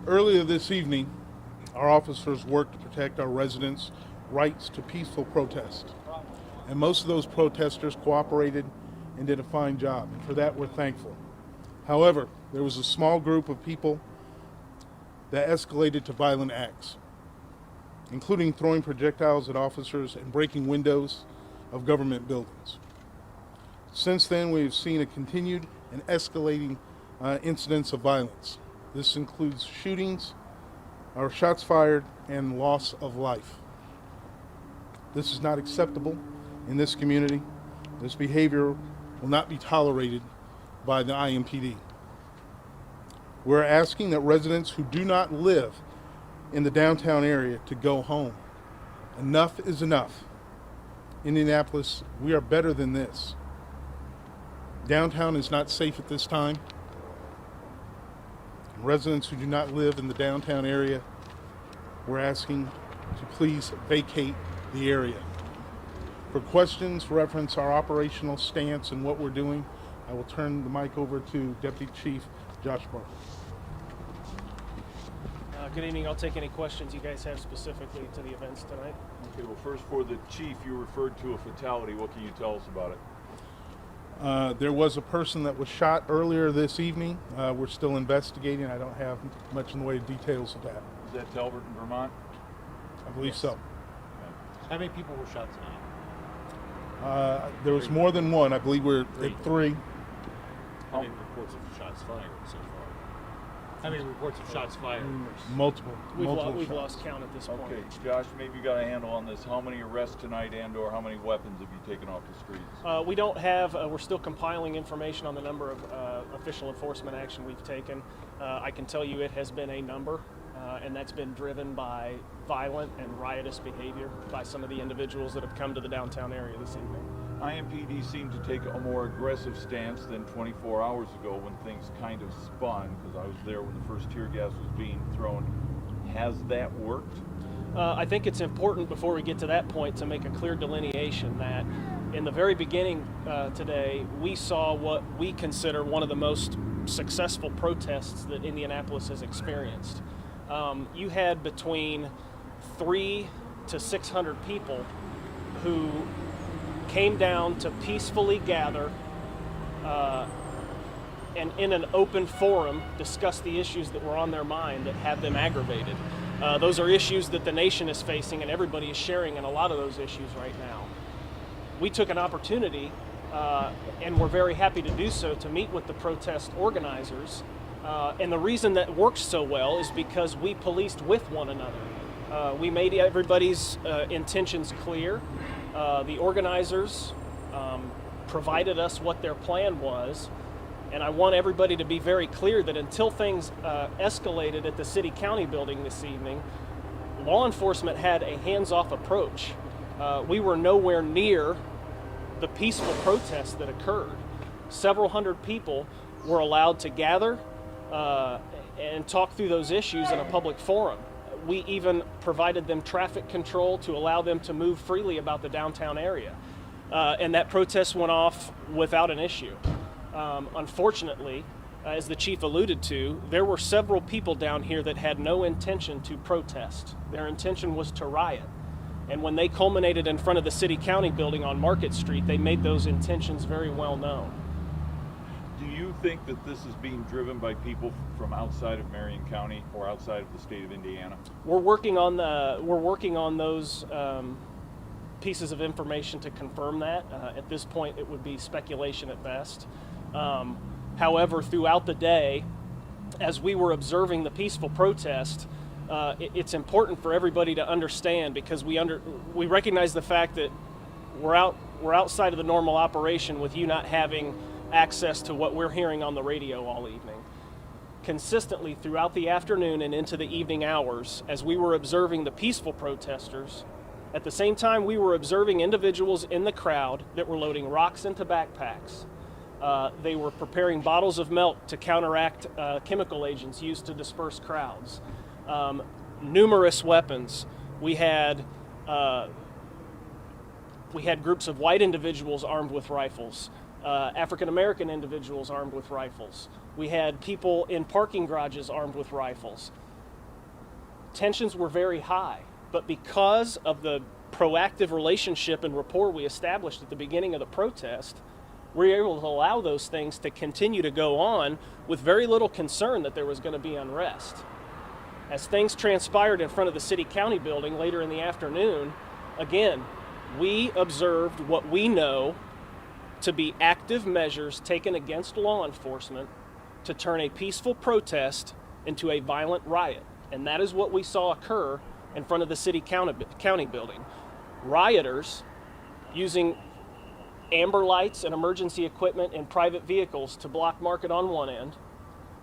Earlier this evening, our officers worked to protect our residents' rights to peaceful protest. And most of those protesters cooperated and did a fine job, and for that we're thankful. However, there was a small group of people that escalated to violent acts, including throwing projectiles at officers and breaking windows of government buildings. Since then, we have seen a continued and escalating incidents of violence. This includes shootings, or shots fired, and loss of life. This is not acceptable in this community. This behavior will not be tolerated by the IMPD. We're asking that residents who do not live in the downtown area to go home. Enough is enough. Indianapolis, we are better than this. Downtown is not safe at this time. Residents who do not live in the downtown area, we're asking to please vacate the area. For questions, reference our operational stance and what we're doing, I will turn the mic over to Deputy Chief Josh Barker. Good evening. I'll take any questions you guys have specifically to the events tonight. Okay, well, first for the chief, you referred to a fatality. What can you tell us about it? There was a person that was shot earlier this evening. We're still investigating. I don't have much in the way of details of that. Is that Talbot in Vermont? I believe so. Okay. How many people were shot tonight? There was more than one. I believe we're at three. How many reports of shots fired so far? How many reports of shots fired? Multiple. We've shots. lost count at this point. Okay, Josh, maybe you got a handle on this. How many arrests tonight and/or how many weapons have you taken off the streets? We don't have, we're still compiling information on the number of official enforcement action we've taken. I can tell you it has been a number, and that's been driven by violent and riotous behavior by some of the individuals that have come to the downtown area this evening. IMPD seemed to take a more aggressive stance than 24 hours ago when things kind of spun, because I was there when the first tear gas was being thrown. Has that worked? I think it's important before we get to that point to make a clear delineation that in the very beginning today, we saw what we consider one of the most successful protests that Indianapolis has experienced. You had between 300 to 600 people who came down to peacefully gather and in an open forum discuss the issues that were on their mind that have them aggravated. Those are issues that the nation is facing, and everybody is sharing in a lot of those issues right now. We took an opportunity, and we're very happy to do so, to meet with the protest organizers. And the reason that worked so well is because we policed with one another. We made everybody's intentions clear. The organizers provided us what their plan was, and I want everybody to be very clear that until things escalated at the city-county building this evening, law enforcement had a hands-off approach. We were nowhere near the peaceful protests that occurred. Several hundred people were allowed to gather and talk through those issues in a public forum. We even provided them traffic control to allow them to move freely about the downtown area. And that protest went off without an issue. Unfortunately, as the chief alluded to, there were several people down here that had no intention to protest. Their intention was to riot. And when they culminated in front of the city-county building on Market Street, they made those intentions very well known. Do you think that this is being driven by people from outside of Marion County or outside of the state of Indiana? We're working on those pieces of information to confirm that. At this point, it would be speculation at best. However, throughout the day, as we were observing the peaceful protest, it's important for everybody to understand, because we recognize the fact that we're outside of the normal operation with you not having access to what we're hearing on the radio all evening. Consistently throughout the afternoon and into the evening hours, as we were observing the peaceful protesters, at the same time we were observing individuals in the crowd that were loading rocks into backpacks. They were preparing bottles of milk to counteract chemical agents used to disperse crowds. Numerous weapons. We had groups of white individuals armed with rifles. African American individuals armed with rifles. We had people in parking garages armed with rifles. tensions were very high, but because of the proactive relationship and rapport we established at the beginning of the protest, we were able to allow those things to continue to go on with very little concern that there was going to be unrest. As things transpired in front of the city-county building later in the afternoon, again, we observed what we know to be active measures taken against law enforcement to turn a peaceful protest into a violent riot. And that is what we saw occur in front of the city-county building. Rioters using amber lights and emergency equipment in private vehicles to block Market on one end.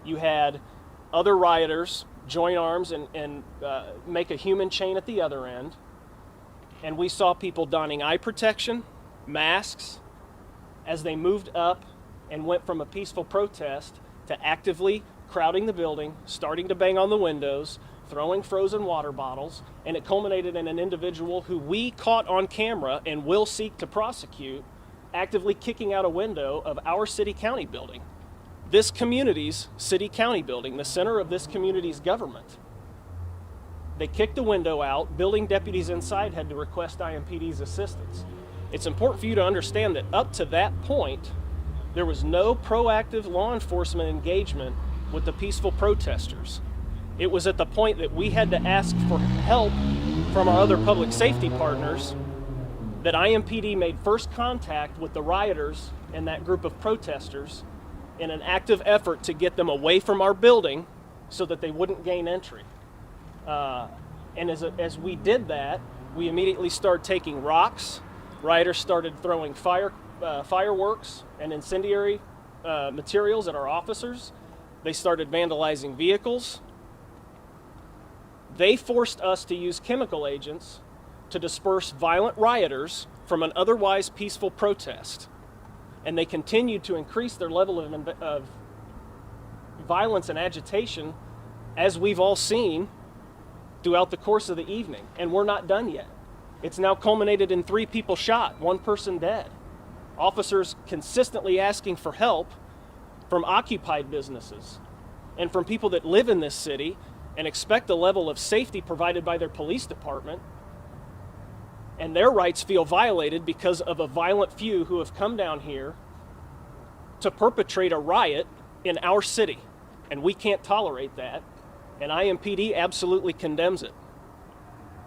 You had other rioters join arms and make a human chain at the other end. And we saw people donning eye protection, masks, as they moved up and went from a peaceful protest to actively crowding the building, starting to bang on the windows, throwing frozen water bottles, and it culminated in an individual who we caught on camera and will seek to prosecute, actively kicking out a window of our city-county building. This community's city-county building, the center of this community's government. They kicked the window out. Building deputies inside had to request IMPD's assistance. It's important for you to understand that up to that point, there was no proactive law enforcement engagement with the peaceful protesters. It was at the point that we had to ask for help from our other public safety partners that IMPD made first contact with the rioters and that group of protesters in an active effort to get them away from our building so that they wouldn't gain entry. And as we did that, we immediately started taking rocks. Rioters started throwing fireworks and incendiary materials at our officers. They started vandalizing vehicles. They forced us to use chemical agents to disperse violent rioters from an otherwise peaceful protest. And they continued to increase their level of violence and agitation, as we've all seen throughout the course of the evening. And we're not done yet. It's now culminated in 3 people shot, 1 person dead. Officers consistently asking for help from occupied businesses and from people that live in this city and expect a level of safety provided by their police department, and their rights feel violated because of a violent few who have come down here to perpetrate a riot in our city. And we can't tolerate that, and IMPD absolutely condemns it.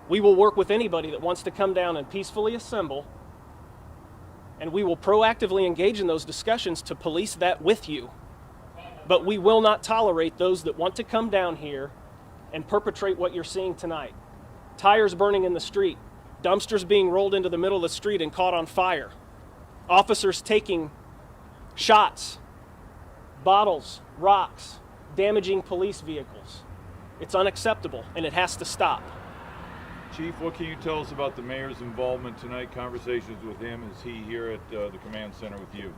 We will work with anybody that wants to come down and peacefully assemble, and we will proactively engage in those discussions to police that with you. But we will not tolerate those that want to come down here and perpetrate what you're seeing tonight. Tires burning in the street, dumpsters being rolled into the middle of the street and caught on fire, officers taking shots, bottles, rocks, damaging police vehicles. It's unacceptable, and it has to stop. Chief, what can you tell us about the mayor's involvement tonight, conversations with him? Is he here at the command center with you?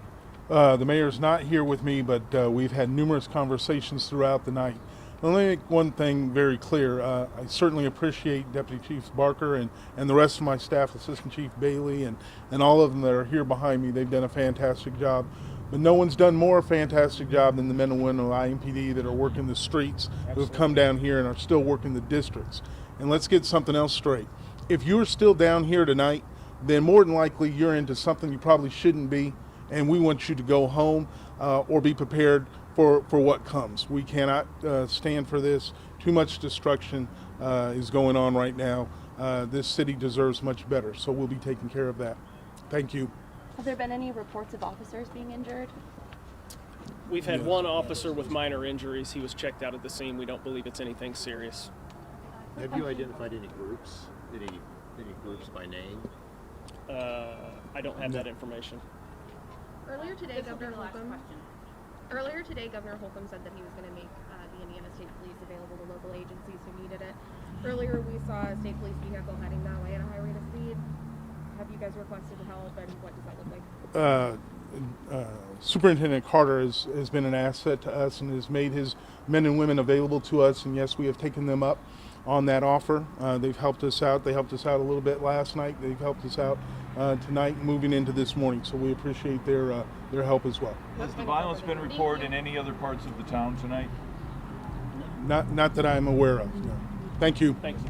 The mayor's not here with me, but we've had numerous conversations throughout the night. Let me make one thing very clear. I certainly appreciate Deputy Chief Barker and the rest of my staff, Assistant Chief Bailey, and all of them that are here behind me. They've done a fantastic job. But no one's done more fantastic job than the men and women of IMPD that are working the streets, who have come down here and are still working the districts. And let's get something else straight. If you're still down here tonight, then more than likely you're into something you probably shouldn't be, and we want you to go home or be prepared for what comes. We cannot stand for this. Too much destruction is going on right now. This city deserves much better, so we'll be taking care of that. Thank you. Have there been any reports of officers being injured? We've had 1 officer with minor injuries. He was checked out at the scene. We don't believe it's anything serious. Have you identified any groups? Any groups by name? I don't have that information. Earlier today, Governor Holcomb said that he was going to make the Indiana State Police available to local agencies who needed it. Earlier, we saw a state police vehicle heading that way at a high rate of speed. Have you guys requested help, and what does that look like? Superintendent Carter has been an asset to us and has made his men and women available to us, and yes, we have taken them up on that offer. They've helped us out. They helped us out a little bit last night. They've helped us out tonight, moving into this morning, so we appreciate their help as well. Has the violence been reported in any other parts of the town tonight? Not that I'm aware of, no. Thank you. Thanks.